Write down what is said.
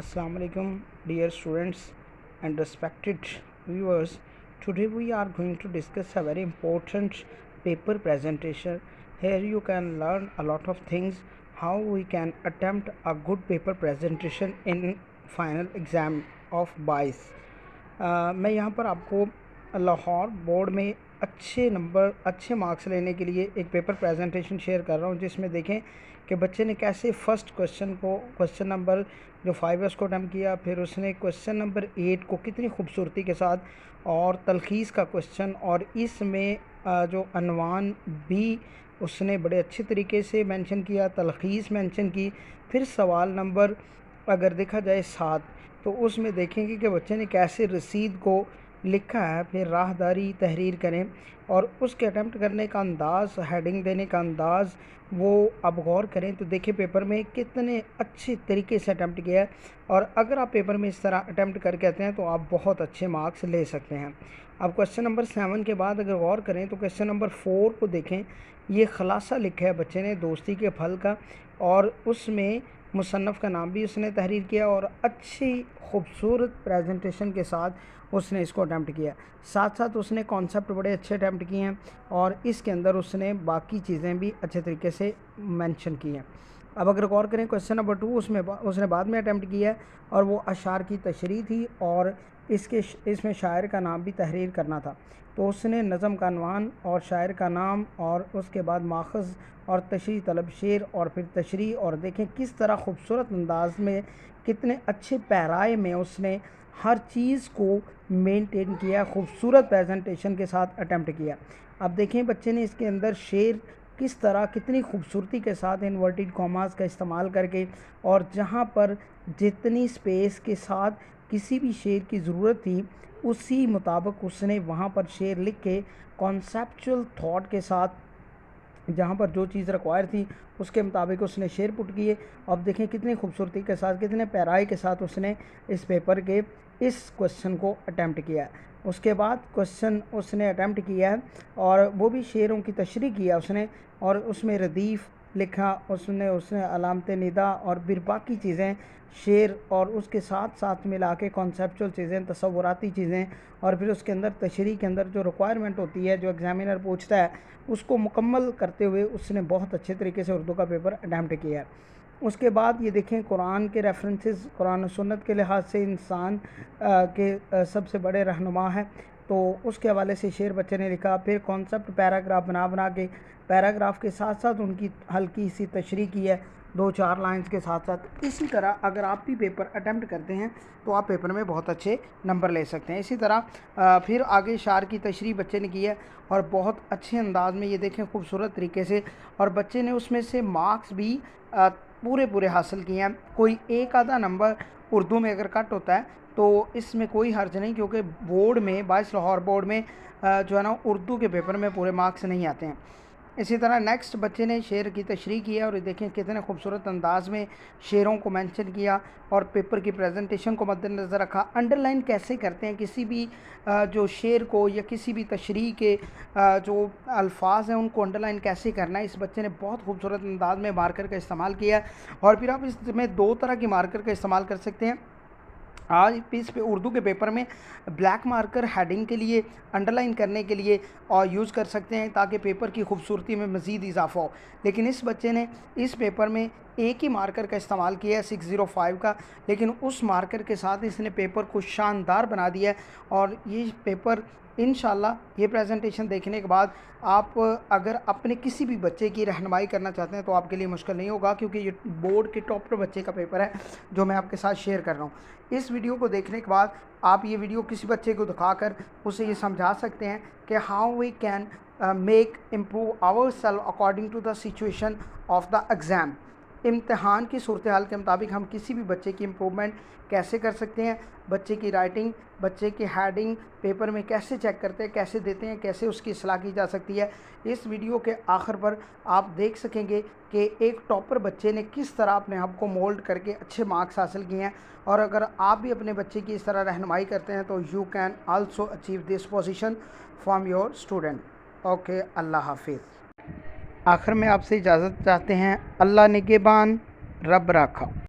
Assalamu alaikum, dear students and respected viewers. Today we are going to discuss a very important paper presentation. Here you can learn a lot of things how we can attempt a good paper presentation in final exam of 22। मैं यहाँ पर आपको Lahore board में अच्छे marks लेने के लिए एक पेपर प्रेजेंटेशन शेयर कर रहा हूँ, जिसमें देखें कि बच्चे ने कैसे फर्स्ट क्वेश्चन नंबर जो 5 है उसको अटैम्प्ट किया, फिर उसने क्वेश्चन नंबर 8 को कितनी खूबसूरती के साथ और तलखीस का क्वेश्चन और इसमें जो अनवान भी उसने बड़े अच्छे तरीके से मेंशन किया, तलखीस मेंशन की। फिर सवाल नंबर अगर देखा जाए 7 तो उसमें देखेंगे कि बच्चे ने कैसे रसीद को लिखा है, फिर राहदारी तहरीर करें और उसके अटैम्प्ट करने का अंदाज़, हेडिंग देने का अंदाज़ वो अब गौर करें तो देखिए पेपर में कितने अच्छे तरीके से अटैम्प्ट किया है। और अगर आप पेपर में इस तरह अटैम्प्ट करके आते हैं तो आप बहुत अच्छे मार्क्स ले सकते हैं। अब क्वेश्चन नंबर 7 के बाद अगर गौर करें तो क्वेश्चन नंबर 4 को देखें। ये खुलासा लिखा है बच्चे ने दोस्ती के फल का और उसमें मुसन्नफ़ का नाम भी उसने तहरीर किया और अच्छी खूबसूरत प्रेजेंटेशन के साथ उसने इसको अटैम्प्ट किया। साथ साथ उसने कॉन्सेप्ट बड़े अच्छे अटैम्प्ट किए हैं और इसके अंदर उसने बाकी चीज़ें भी अच्छे तरीके से मेंशन की हैं। अब अगर गौर करें क्वेश्चन नंबर 2 उसने बाद में अटैम्प्ट किया है और वो अशार की तशरीह थी और इसमें शायर का नाम भी तहरीर करना था। तो उसने नज़म का अनवान और शायर का नाम और उसके बाद माखज़ और तशरीह तलब शेर और फिर तशरीह, और देखें किस तरह खूबसूरत अंदाज में कितने अच्छे पैराए में उसने हर चीज़ को मेंटेन किया, खूबसूरत प्रेजेंटेशन के साथ अटैम्प्ट किया। अब देखें बच्चे ने इसके अंदर शेर किस तरह कितनी खूबसूरती के साथ इन्वर्टेड कॉमास का इस्तेमाल करके और जहाँ पर जितनी स्पेस के साथ किसी भी शेर की ज़रूरत थी उसी मुताबिक उसने वहाँ पर शेर लिख के कॉन्सेप्चुअल थॉट के साथ जहाँ पर जो चीज़ रिक्वायर थी उसके मुताबिक उसने शेर पुट किए। अब देखें कितनी खूबसूरती के साथ कितने पैराए के साथ उसने इस पेपर के इस क्वेश्चन को अटैम्प्ट किया है। उसके बाद क्वेश्चन उसने अटैम्प्ट किया है और वो भी शेरों की तशरीह किया उसने और उसमें रदीफ़ लिखा उसने अलामत निदा और फिर बाकी चीज़ें शेर और उसके साथ साथ मिला के कॉन्सेप्चुअल चीज़ें, तसव्वुराती चीज़ें और फिर उसके अंदर तशरीह के अंदर जो रिक्वायरमेंट होती है जो एग्ज़ामिनर पूछता है उसको मुकम्मल करते हुए उसने बहुत अच्छे तरीके से उर्दू का पेपर अटैम्प्ट किया है। उसके बाद ये देखें कुरान के रेफरेंसेस, कुरान और सुन्नत के लिहाज से इंसान के सबसे बड़े रहनुमा है, तो उसके हवाले से शेर बच्चे ने लिखा। फिर कॉन्सेप्ट पैराग्राफ बना के पैराग्राफ के साथ साथ उनकी हल्की सी तशरीह की है 2-4 लाइंस के साथ साथ। इसी तरह अगर आप भी पेपर अटैम्प्ट करते हैं तो आप पेपर में बहुत अच्छे नंबर ले सकते हैं। इसी तरह फिर आगे शार की तशरीह बच्चे ने की है और बहुत अच्छे अंदाज में ये देखें खूबसूरत तरीके से, और बच्चे ने उसमें से मार्क्स भी पूरे हासिल किए हैं। कोई एक आधा नंबर उर्दू में अगर कट होता है तो इसमें कोई हर्ज नहीं, क्योंकि बोर्ड में 22 लाहौर बोर्ड में जो है ना उर्दू के पेपर में पूरे मार्क्स नहीं आते हैं। इसी तरह नेक्स्ट बच्चे ने शेर की तशरीह किया और देखें कितने खूबसूरत अंदाज में शेरों को मेंशन किया और पेपर की प्रेजेंटेशन को मद्देनज़र रखा। अंडरलाइन कैसे करते हैं किसी भी जो शेर को या किसी भी तशरीह के जो अल्फाज हैं उनको अंडरलाइन कैसे करना है, इस बच्चे ने बहुत खूबसूरत अंदाज में मार्कर का इस्तेमाल किया। और फिर आप इसमें 2 तरह की मार्कर का इस्तेमाल कर सकते हैं। आज इस पे उर्दू के पेपर में ब्लैक मार्कर हेडिंग के लिए, अंडरलाइन करने के लिए और यूज़ कर सकते हैं ताकि पेपर की खूबसूरती में मज़ीद इजाफा हो। लेकिन इस बच्चे ने इस पेपर में एक ही मार्कर का इस्तेमाल किया है 605 का, लेकिन उस मार्कर के साथ इसने पेपर को शानदार बना दिया है। और ये पेपर इंशाल्लाह ये प्रेजेंटेशन देखने के बाद आप अगर अपने किसी भी बच्चे की रहनुमाई करना चाहते हैं तो आपके लिए मुश्किल नहीं होगा, क्योंकि ये बोर्ड के टॉपर बच्चे का पेपर है जो मैं आपके साथ शेयर कर रहा हूँ। इस वीडियो को देखने के बाद आप ये वीडियो किसी बच्चे को दिखाकर उसे ये समझा सकते हैं कि how we can make improve our self according to the situation of the exam. इम्तिहान की सूरत हाल के मुताबिक हम किसी भी बच्चे की इम्प्रूवमेंट कैसे कर सकते हैं, बच्चे की राइटिंग, बच्चे की हेडिंग पेपर में कैसे चेक करते हैं, कैसे देते हैं, कैसे उसकी इस्लाह की जा सकती है। इस वीडियो के आखिर पर आप देख सकेंगे कि एक टॉपर बच्चे ने किस तरह अपने आप को मोल्ड करके अच्छे मार्क्स हासिल किए हैं। और अगर आप भी अपने बच्चे की इस तरह रहनुमाई करते हैं तो you can also achieve this position from your student. Okay, अल्लाह हाफिज़। आखिर में आपसे इजाज़त चाहते हैं। अल्लाह निगहबान, रब राखा।